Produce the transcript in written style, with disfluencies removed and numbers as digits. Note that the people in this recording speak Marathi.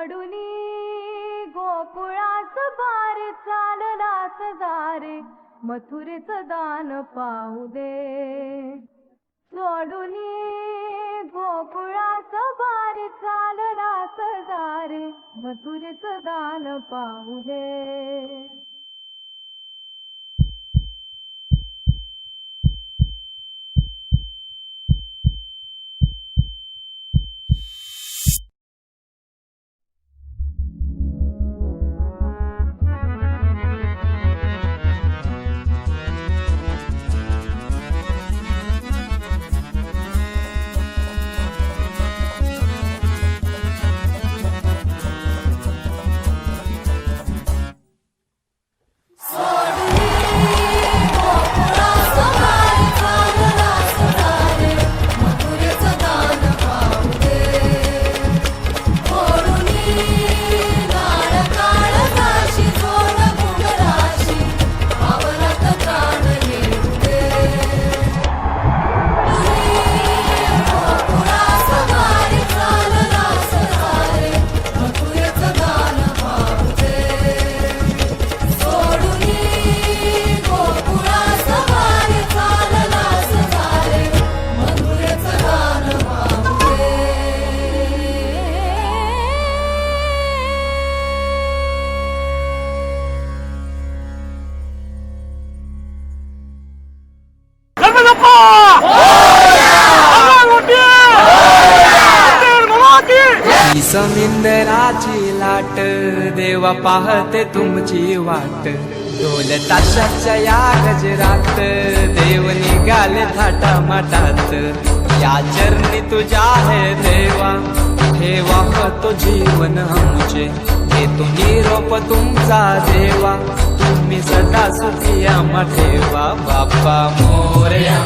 सोडूनी गोकुळास बार चाललास दारे मथुरेचं दान पाहू दे. सोडूनी गोकुळास बार चाललास दारे मथुरेचं दान पाहू दे. समिंदराची लाट देवा पाहते तुमची वाट. ढोल ताशाच्या या गजरात देव निघाले थाटा माटात. या चरणी तुझ्या आहे देवा ठेवा तो जीवन आमचे. हे तू निरोप तुमचा देवा तुम्ही सदा सुखी आम्हा ठेवा. बाप्पा मोरया.